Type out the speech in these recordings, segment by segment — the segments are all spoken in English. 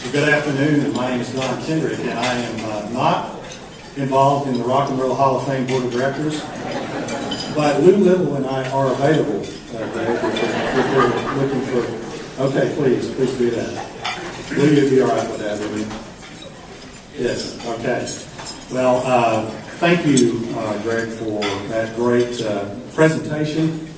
Well, good afternoon. My name is Kendrick, and I am not involved in the Rock and Roll Hall of Fame Board of Directors, but Lou Little and I are available if you're looking for. Okay, please do that. Lou, you'd be all right with that, wouldn't you? Yes. Okay. Well, thank you, Greg, for that great presentation.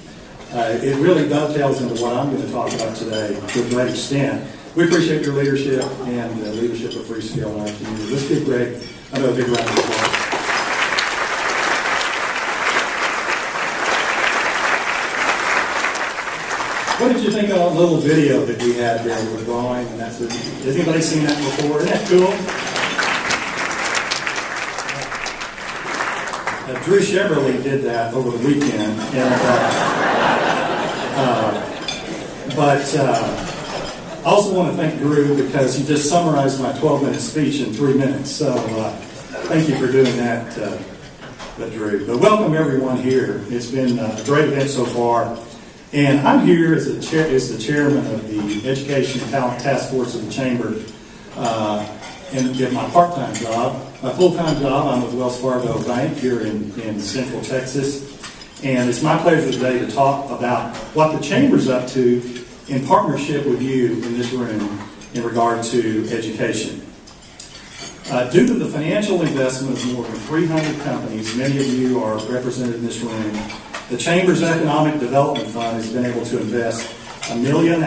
It really dovetails into what I'm going to talk about today to a great extent. We appreciate your leadership and the leadership of Freescale in our community. Let's give Greg another big round of applause. What did you think of that little video that we had there with drawing? And that's has anybody seen that before? Isn't that cool? Drew Sheverly did that over the weekend, but I also want to thank Drew because he just summarized my 12-minute speech in 3 minutes. So thank you for doing that, Drew. But welcome everyone here. It's been a great event so far. And I'm here as the chairman of the Education and Talent Task Force of the Chamber and get my part-time job. My full-time job, I'm with Wells Fargo Bank here in Central Texas. And it's my pleasure today to talk about what the Chamber's up to in partnership with you in this room in regard to education. Due to the financial investment of more than 300 companies, many of you are represented in this room, the Chamber's Economic Development Fund has been able to invest $1.5 million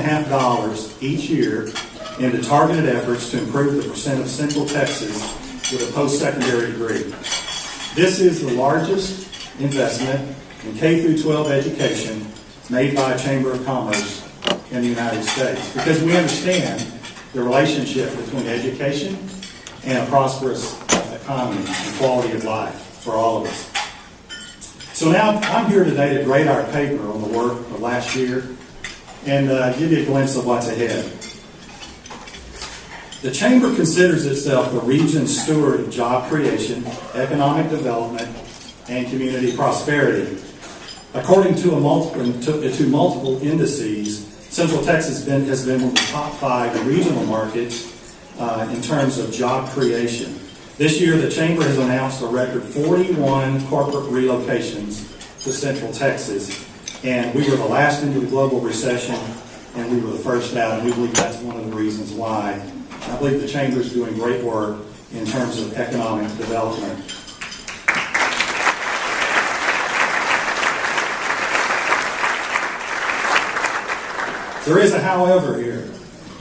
each year into targeted efforts to improve the percent of Central Texas with a post-secondary degree. This is the largest investment in K-12 education made by a Chamber of Commerce in the United States, because we understand the relationship between education and a prosperous economy and quality of life for all of us. So now I'm here today to grade our paper on the work of last year and give you a glimpse of what's ahead. The Chamber considers itself the region's steward of job creation, economic development, and community prosperity. According to multiple indices, Central Texas has been one of the top 5 regional markets in terms of job creation. This year, the Chamber has announced a record 41 corporate relocations to Central Texas, and we were the last into the global recession, and we were the first out, and we believe that's one of the reasons why. I believe the Chamber is doing great work in terms of economic development. There is a however here.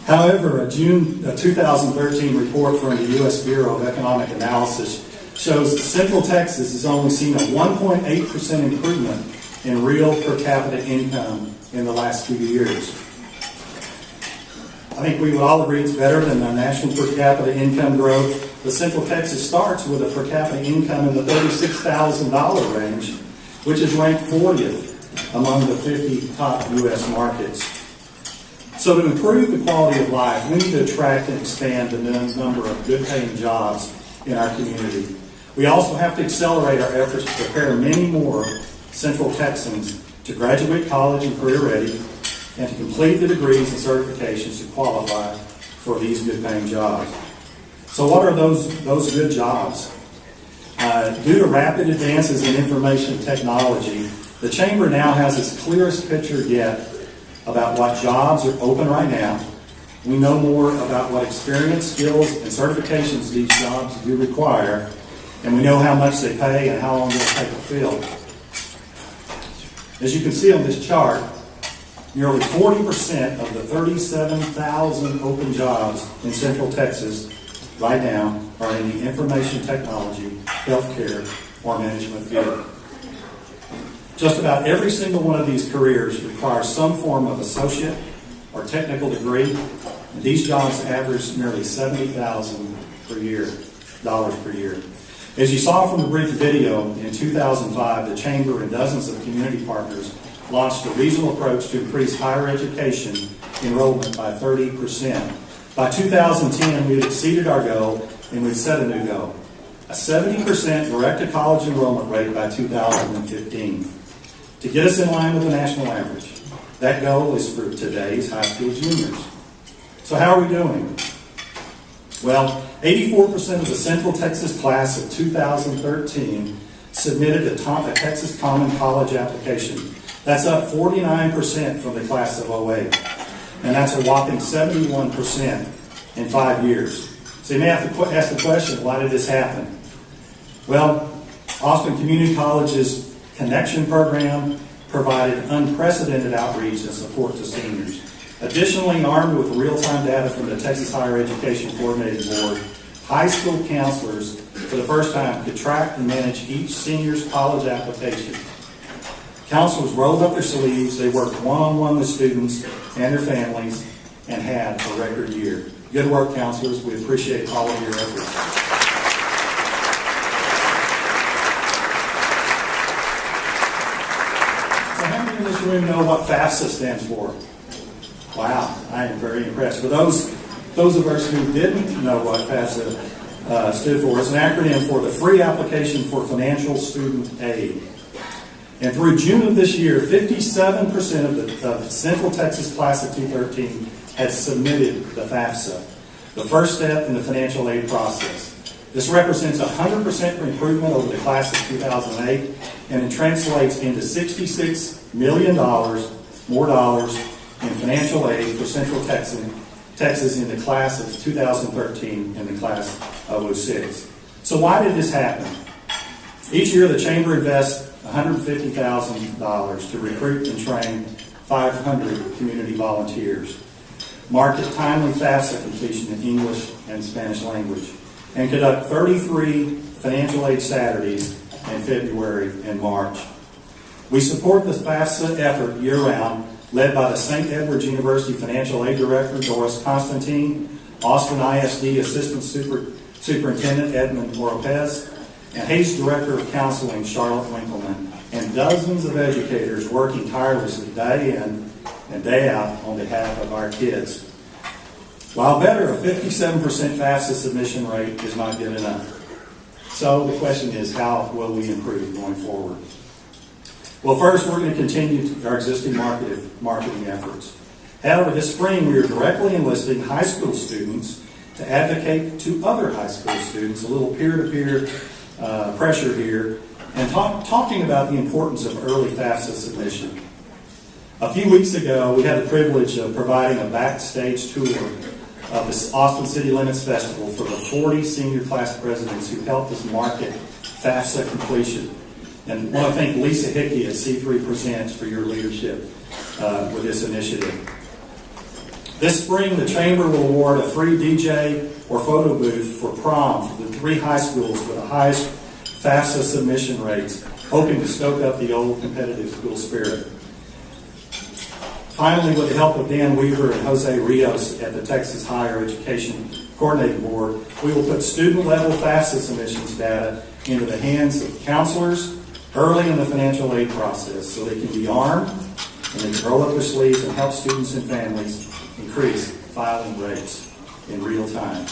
However, a June 2013 report from the U.S. Bureau of Economic Analysis shows that Central Texas has only seen a 1.8% improvement in real per capita income in the last 2 years. I think we would all agree it's better than the national per capita income growth, but Central Texas starts with a per capita income in the $36,000 range, which is ranked 40th among the 50 top U.S. markets. So to improve the quality of life, we need to attract and expand the number of good-paying jobs in our community. We also have to accelerate our efforts to prepare many more Central Texans to graduate college and career ready and to complete the degrees and certifications to qualify for these good-paying jobs. So what are those good jobs? Due to rapid advances in information technology, the Chamber now has its clearest picture yet about what jobs are open right now. We know more about what experience, skills, and certifications these jobs do require, and we know how much they pay and how long they'll take to fill. As you can see on this chart, nearly 40% of the 37,000 open jobs in Central Texas right now are in the information technology, healthcare, or management field. Just about every single one of these careers requires some form of associate or technical degree, and these jobs average nearly $70,000 per year. As you saw from the brief video, in 2005, the Chamber and dozens of community partners launched a regional approach to increase higher education enrollment by 30%. By 2010, we had exceeded our goal, and we'd set a new goal: a 70% direct-to-college enrollment rate by 2015. To get us in line with the national average. That goal is for today's high school juniors. So how are we doing? Well, 84% of the Central Texas class of 2013 submitted a Texas Common College application. That's up 49% from the class of 08. And that's a whopping 71% in 5 years. So you may have to ask the question, why did this happen? Well, Austin Community College's Connection program provided unprecedented outreach and support to seniors. Additionally, armed with real-time data from the Texas Higher Education Coordinating Board, high school counselors, for the first time, could track and manage each senior's college application. Counselors rolled up their sleeves, they worked one-on-one with students and their families, and had a record year. Good work, counselors. We appreciate all of your efforts. So how many in this room know what FAFSA stands for? Wow, I am very impressed. For those of us who didn't know what FAFSA stood for, it's an acronym for the Free Application for Financial Student Aid. And through June of this year, 57% of the Central Texas class of 2013 had submitted the FAFSA, the first step in the financial aid process. This represents 100% improvement over the class of 2008, and it translates into $66 million more dollars in financial aid for Central Texas in the class of 2013 and the class of 06. So why did this happen? Each year the Chamber invests $150,000 to recruit and train 500 community volunteers, market timely FAFSA completion in English and Spanish language, and conduct 33 financial aid Saturdays in February and March. We support the FAFSA effort year-round, led by the St. Edward's University Financial Aid Director, Doris Constantine, Austin ISD Assistant Superintendent, Edmund Oropez, and Hayes Director of Counseling, Charlotte Winkleman, and dozens of educators working tirelessly day in and day out on behalf of our kids. While better, a 57% FAFSA submission rate is not good enough. So the question is, how will we improve going forward? Well, first, we're going to continue our existing marketing efforts. However, this spring, we are directly enlisting high school students to advocate to other high school students, a little peer-to-peer pressure here, and talking about the importance of early FAFSA submission. A few weeks ago, we had the privilege of providing a backstage tour of the Austin City Limits Festival for the 40 senior class presidents who helped us market FAFSA completion. And I want to thank Lisa Hickey at C3 Presents for your leadership with this initiative. This spring, the Chamber will award a free DJ or photo booth for prom for the 3 high schools with the highest FAFSA submission rates, hoping to stoke up the old competitive school spirit. Finally, with the help of Dan Weaver and Jose Rios at the Texas Higher Education Coordinating Board, we will put student-level FAFSA submissions data into the hands of counselors early in the financial aid process so they can be armed and they can roll up their sleeves and help students and families increase filing rates in real time.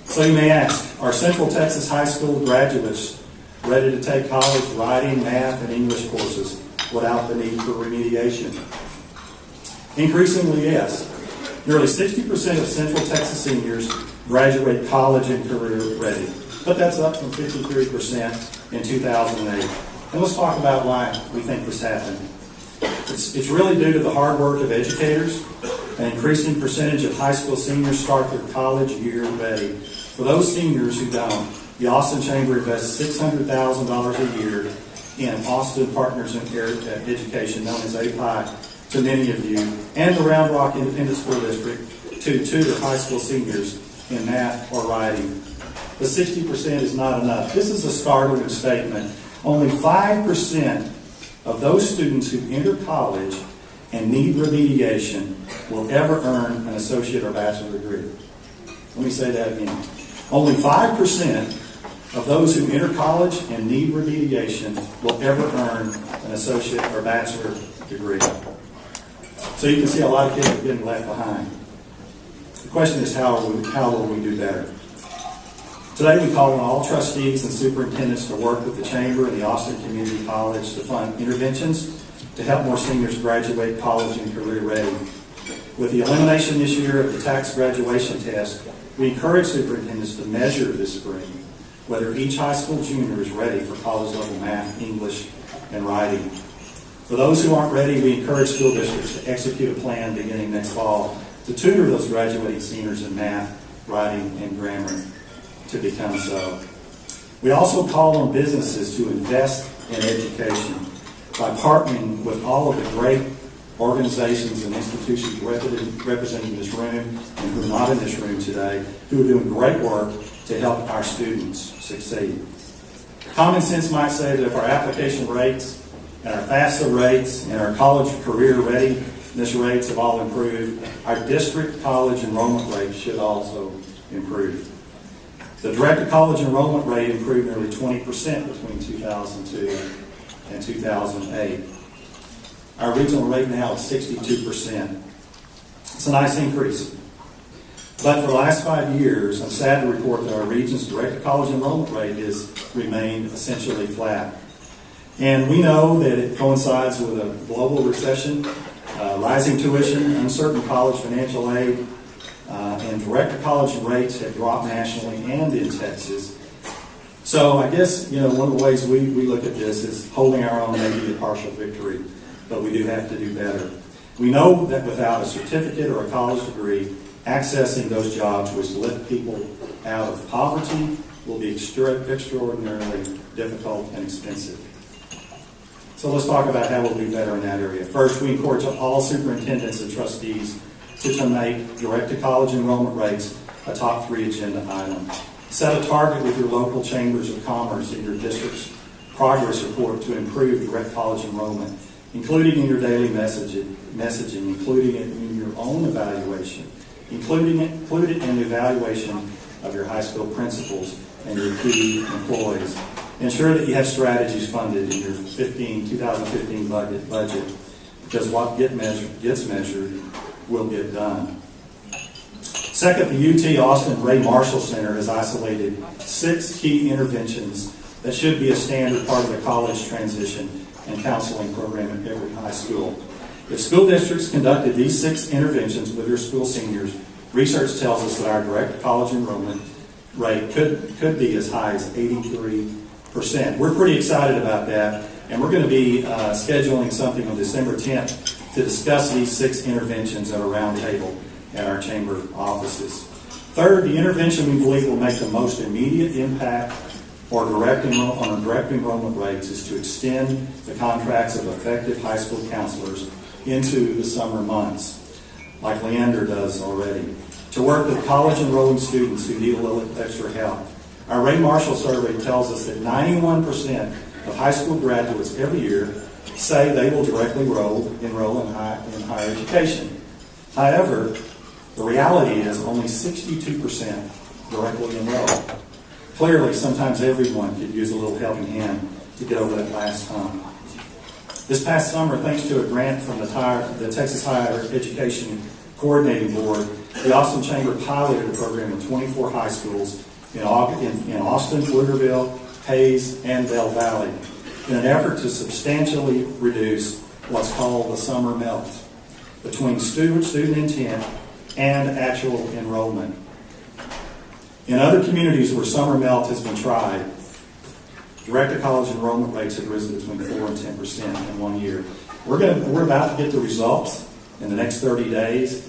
So you may ask, are Central Texas high school graduates ready to take college writing, math, and English courses without the need for remediation? Increasingly, yes. Nearly 60% of Central Texas seniors graduate college and career ready, but that's up from 53% in 2008. And let's talk about why we think this happened. It's really due to the hard work of educators. An increasing percentage of high school seniors start their college year ready. For those seniors who don't, the Austin Chamber invests $600,000 a year in Austin Partners in Education, known as API, to many of you, and the Round Rock Independent School District to tutor high school seniors in math or writing. But 60% is not enough. This is a startling statement. Only 5% of those students who enter college and need remediation will ever earn an associate or bachelor degree. Let me say that again. Only 5% of those who enter college and need remediation will ever earn an associate or bachelor degree. So you can see a lot of kids are getting left behind. The question is, how will we do better? Today we call on all trustees and superintendents to work with the Chamber and the Austin Community College to fund interventions to help more seniors graduate college and career ready. With the elimination this year of the tax graduation test, we encourage superintendents to measure this spring whether each high school junior is ready for college-level math, English, and writing. For those who aren't ready, we encourage school districts to execute a plan beginning next fall to tutor those graduating seniors in math, writing, and grammar to become so. We also call on businesses to invest in education by partnering with all of the great organizations and institutions represented in this room and who are not in this room today, who are doing great work to help our students succeed. Common sense might say that if our application rates and our FAFSA rates and our college career readiness rates have all improved, our district college enrollment rate should also improve. The direct college enrollment rate improved nearly 20% between 2002 and 2008. Our regional rate now is 62%. It's a nice increase. But for the last 5 years, I'm sad to report that our region's direct college enrollment rate has remained essentially flat. And we know that it coincides with a global recession, rising tuition, uncertain college financial aid, and direct college rates have dropped nationally and in Texas. So I guess, one of the ways we look at this is holding our own may be a partial victory, but we do have to do better. We know that without a certificate or a college degree, accessing those jobs which lift people out of poverty will be extraordinarily difficult and expensive. So let's talk about how we'll do better in that area. First, we encourage all superintendents and trustees to make direct-to-college enrollment rates a top 3 agenda item. Set a target with your local chambers of commerce in your district's progress report to improve direct college enrollment, including in your daily messaging, including it in your own evaluation, include it in the evaluation of your high school principals and your key employees. Ensure that you have strategies funded in your 2015 budget, because what gets measured will get done. Second, the UT Austin Ray Marshall Center has isolated 6 key interventions that should be a standard part of the college transition and counseling program at every high school. If school districts conducted these 6 interventions with their school seniors, research tells us that our direct college enrollment rate could be as high as 83%. We're pretty excited about that, and we're going to be scheduling something on December 10th to discuss these 6 interventions at a roundtable at our chamber offices. Third, the intervention we believe will make the most immediate impact on direct enrollment rates is to extend the contracts of effective high school counselors into the summer months, like Leander does already, to work with college enrolling students who need a little extra help. Our Ray Marshall survey tells us that 91% of high school graduates every year say they will directly enroll in higher education. However, the reality is only 62% directly enroll. Clearly, sometimes everyone could use a little helping hand to get over that last hump. This past summer, thanks to a grant from the Texas Higher Education Coordinating Board, the Austin Chamber piloted a program in 24 high schools in Austin, Pflugerville, Hayes, and Bell Valley in an effort to substantially reduce what's called the summer melt between student intent and actual enrollment. In other communities where summer melt has been tried, direct-to-college enrollment rates have risen between 4 and 10% in 1 year. We're about to get the results in the next 30 days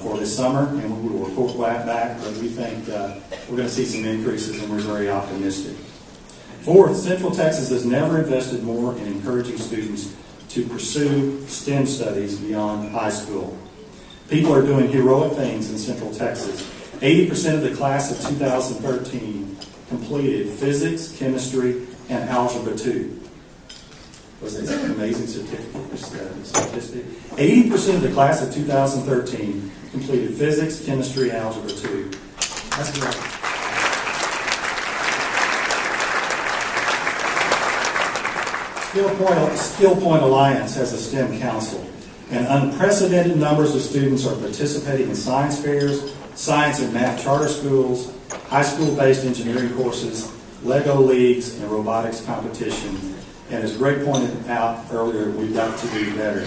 for this summer, and we will report back, but we think we're going to see some increases, and we're very optimistic. Fourth, Central Texas has never invested more in encouraging students to pursue STEM studies beyond high school. People are doing heroic things in Central Texas. 80% of the class of 2013 completed physics, chemistry, and algebra 2. Was that an amazing statistic? 80% of the class of 2013 completed physics, chemistry, and algebra 2. That's great. Skill Point Alliance has a STEM council, and unprecedented numbers of students are participating in science fairs, science and math charter schools, high school-based engineering courses, Lego leagues, and robotics competition. And as Greg pointed out earlier, we've got to do better.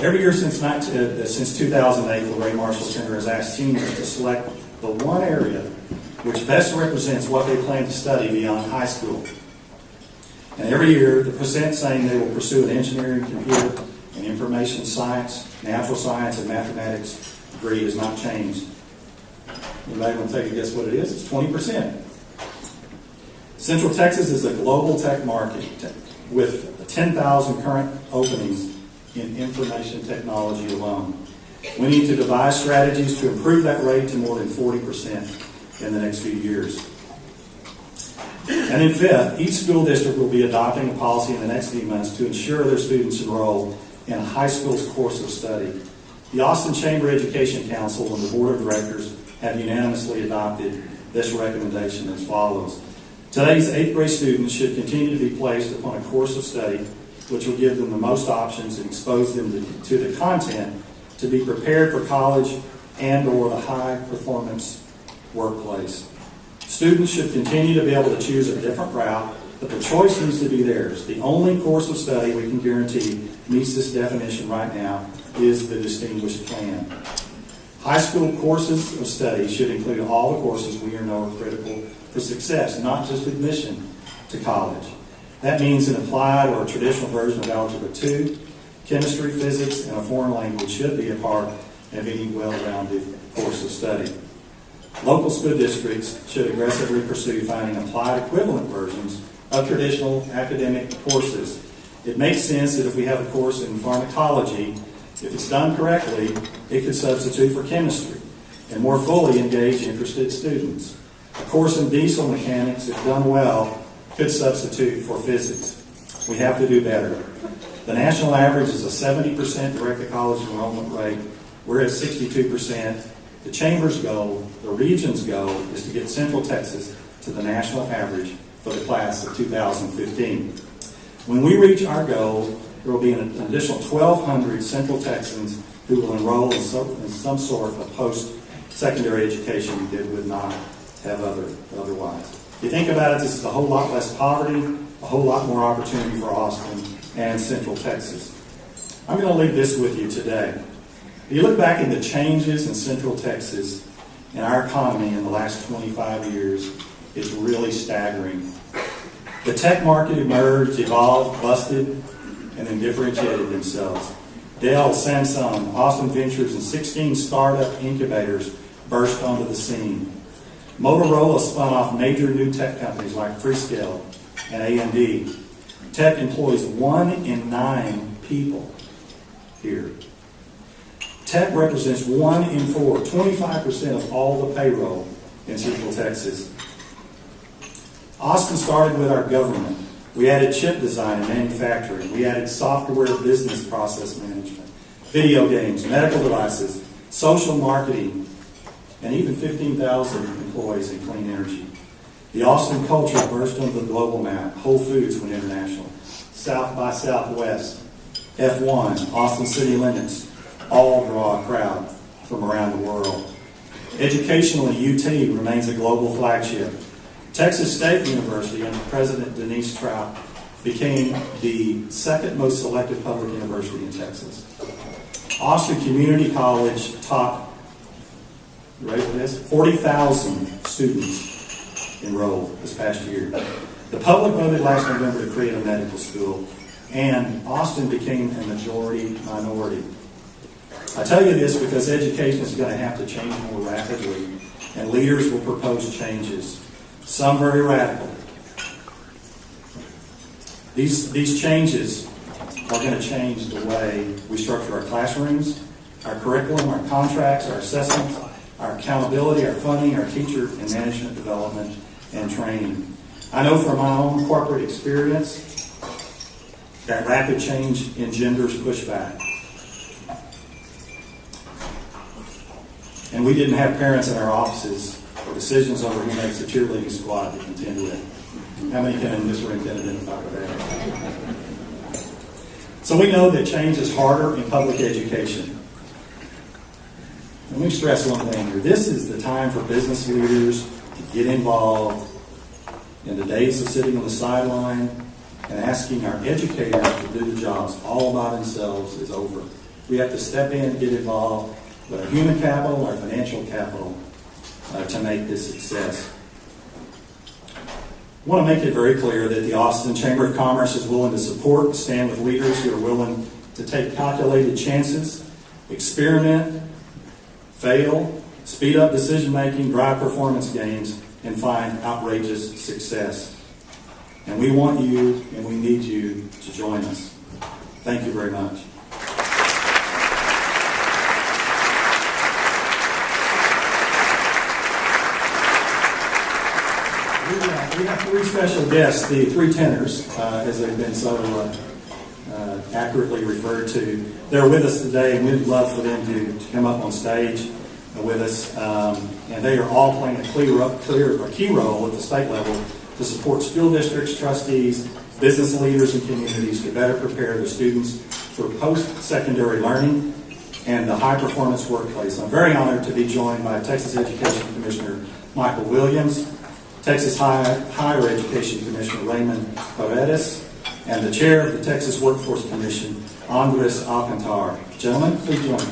Every year since 2008, the Ray Marshall Center has asked seniors to select the one area which best represents what they plan to study beyond high school. And every year, the percent saying they will pursue an engineering, computer, and information science, natural science, and mathematics degree has not changed. Anybody want to take a guess what it is? It's 20%. Central Texas is a global tech market with 10,000 current openings in information technology alone. We need to devise strategies to improve that rate to more than 40% in the next few years. And then fifth, each school district will be adopting a policy in the next few months to ensure their students enroll in a high school's course of study. The Austin Chamber Education Council and the Board of Directors have unanimously adopted this recommendation as follows. Today's 8th grade students should continue to be placed upon a course of study which will give them the most options and expose them to the content to be prepared for college and or the high performance workplace. Students should continue to be able to choose a different route, but the choice needs to be theirs. The only course of study we can guarantee meets this definition right now is the distinguished plan. High school courses of study should include all the courses we know are critical for success, not just admission to college. That means an applied or traditional version of Algebra 2, chemistry, physics, and a foreign language should be a part of any well-rounded course of study. Local school districts should aggressively pursue finding applied equivalent versions of traditional academic courses. It makes sense that if we have a course in pharmacology, if it's done correctly, it could substitute for chemistry and more fully engage interested students. A course in diesel mechanics, if done well, could substitute for physics. We have to do better. The national average is a 70% direct-to-college enrollment rate. We're at 62%. The Chamber's goal, the region's goal, is to get Central Texas to the national average for the class of 2015. When we reach our goal, there will be an additional 1,200 Central Texans who will enroll in some sort of post-secondary education that would not have otherwise. If you think about it, this is a whole lot less poverty, a whole lot more opportunity for Austin and Central Texas. I'm going to leave this with you today. If you look back at the changes in Central Texas and our economy in the last 25 years, it's really staggering. The tech market emerged, evolved, busted, and then differentiated themselves. Dell, Samsung, Austin Ventures, and 16 startup incubators burst onto the scene. Motorola spun off major new tech companies like Freescale and A&D. Tech employs 1 in 9 people here. Tech represents 1 in 4, 25% of all the payroll in Central Texas. Austin started with our government. We added chip design and manufacturing. We added software business process management, video games, medical devices, social marketing, and even 15,000 employees in clean energy. The Austin culture burst onto the global map. Whole Foods went international. South by Southwest, F1, Austin City Limits, all draw a crowd from around the world. Educationally, UT remains a global flagship. Texas State University under President Denise Trout became the second most selective public university in Texas. Austin Community College taught, you ready for this? 40,000 students enrolled this past year. The public voted last November to create a medical school, and Austin became a majority minority. I tell you this because education is going to have to change more rapidly, and leaders will propose changes, some very radical. These changes are going to change the way we structure our classrooms, our curriculum, our contracts, our assessments, our accountability, our funding, our teacher and management development and training. I know from my own corporate experience that rapid change engenders pushback. And we didn't have parents in our offices or decisions over who makes the cheerleading squad to contend with. How many can in this room can identify with that? So we know that change is harder in public education. Let me stress one thing here. This is the time for business leaders to get involved. In the days of sitting on the sideline and asking our educators to do the jobs all by themselves is over. We have to step in, get involved with our human capital, our financial capital, to make this success. I want to make it very clear that the Austin Chamber of Commerce is willing to support and stand with leaders who are willing to take calculated chances, experiment, fail, speed up decision-making, drive performance gains, and find outrageous success. And we want you and we need you to join us. Thank you very much. We have three special guests, the three tenors, as they've been so accurately referred to. They're with us today, and we'd love for them to come up on stage with us. And they are all playing a key role at the state level to support school districts, trustees, business leaders, and communities to better prepare their students for post-secondary learning and the high-performance workplace. I'm very honored to be joined by Texas Education Commissioner Michael Williams, Texas Higher Education Commissioner Raymond Paredes, and the Chair of the Texas Workforce Commission, Andres Alcantar. Gentlemen, please join me.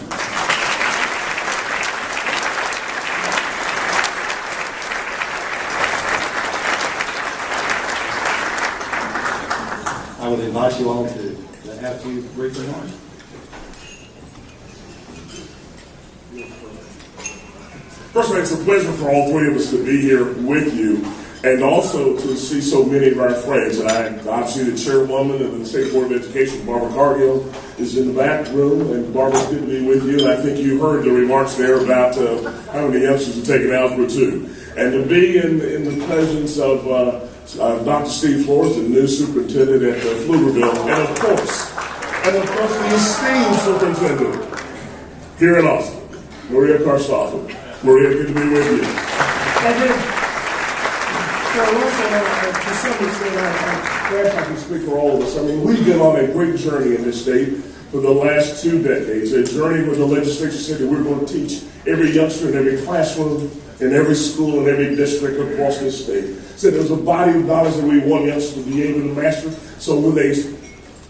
I would invite you all to have a few brief remarks. First of all, it's a pleasure for all three of us to be here with you, and also to see so many of our friends. And obviously the chairwoman of the State Board of Education, Barbara Cargill, is in the back room, and Barbara, it's good to be with you. And I think you heard the remarks there about how many youngsters are taking Algebra 2. And to be in the presence of Dr. Steve Flores, the new superintendent at Pflugerville, and of course, the esteemed superintendent here in Austin, Maria Karstoffen. Maria, good to be with you. Thank you. Well, also, to some extent, I'm glad I can speak for all of us. I mean, we've been on a great journey in this state for the last 2 decades, a journey where the legislature said that we're going to teach every youngster in every classroom, in every school, in every district across this state. Said there was a body of knowledge that we want youngsters to be able to master. So when they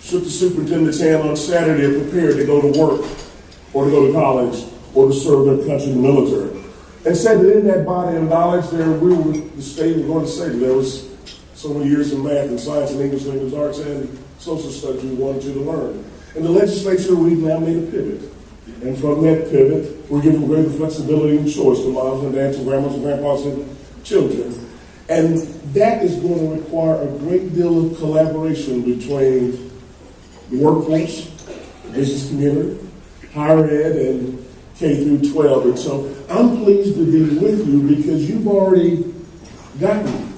shook the superintendent's hand on Saturday, they're prepared to go to work or to go to college or to serve their country in the military. And said that in that body of knowledge, the state was going to say that there was so many years in math and science and English language arts and social studies we wanted you to learn. In the legislature, we've now made a pivot. And from that pivot, we're giving greater flexibility and choice to moms and dads and grandmas and grandpas and children. And that is going to require a great deal of collaboration between the workforce, the business community, higher ed, and K through 12. And so I'm pleased to be with you because you've already gotten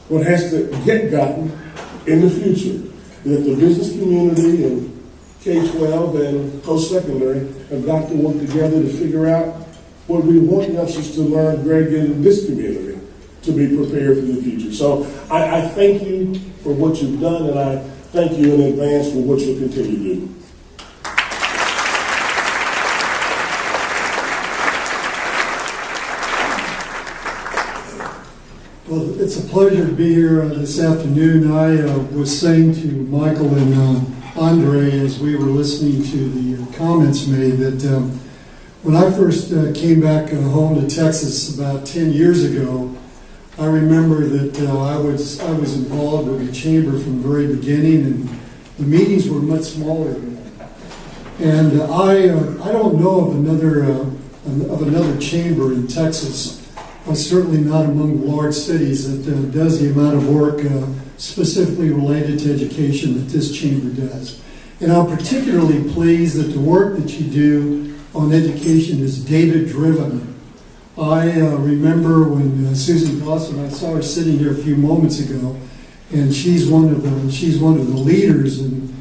what has to get gotten in the future. That the business community and K-12 and post-secondary have got to work together to figure out what we want youngsters to learn, Greg, in this community to be prepared for the future. So I thank you for what you've done, and I thank you in advance for what you'll continue to do. Well, it's a pleasure to be here this afternoon. I was saying to Michael and Andre as we were listening to the comments made that when I first came back home to Texas about 10 years ago, I remember that I was involved with the chamber from the very beginning, and the meetings were much smaller than that. And I don't know of another chamber in Texas. Certainly not among large cities that does the amount of work specifically related to education that this chamber does. And I'm particularly pleased that the work that you do on education is data-driven. I remember when Susan Dawson, I saw her sitting here a few moments ago, and she's one of the leaders in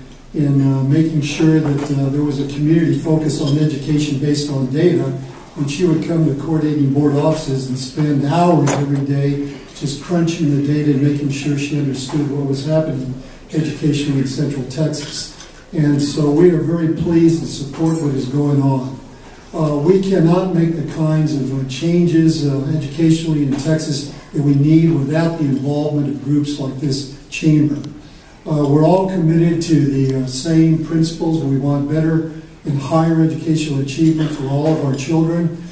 making sure that there was a community focus on education based on data. And she would come to coordinating board offices and spend hours every day just crunching the data and making sure she understood what was happening educationally in Central Texas. And so we are very pleased to support what is going on. We cannot make the kinds of changes educationally in Texas that we need without the involvement of groups like this chamber. We're all committed to the same principles. We want better in higher educational achievement for all of our children.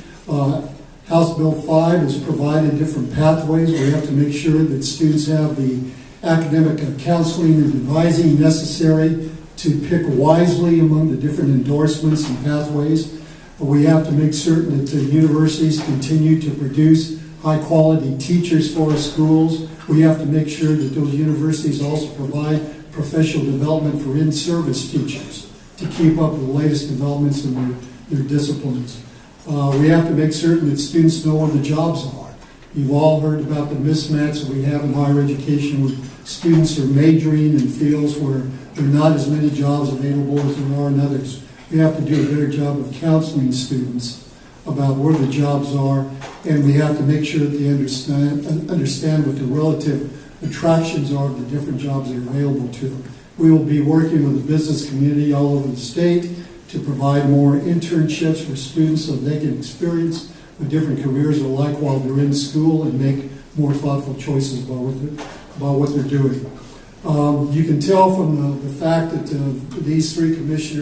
House Bill 5 has provided different pathways. We have to make sure that students have the academic counseling and advising necessary to pick wisely among the different endorsements and pathways. We have to make certain that the universities continue to produce high-quality teachers for our schools. We have to make sure that those universities also provide professional development for in-service teachers to keep up with the latest developments in their disciplines. We have to make certain that students know where the jobs are. You've all heard about the mismatch that we have in higher education where students are majoring in fields where there are not as many jobs available as there are in others. We have to do a better job of counseling students about where the jobs are, and we have to make sure that they understand what the relative attractions are of the different jobs that are available to them. We will be working with the business community all over the state to provide more internships for students so they can experience what different careers are like while they're in school and make more thoughtful choices about what they're doing. You can tell from the fact that these three commissioners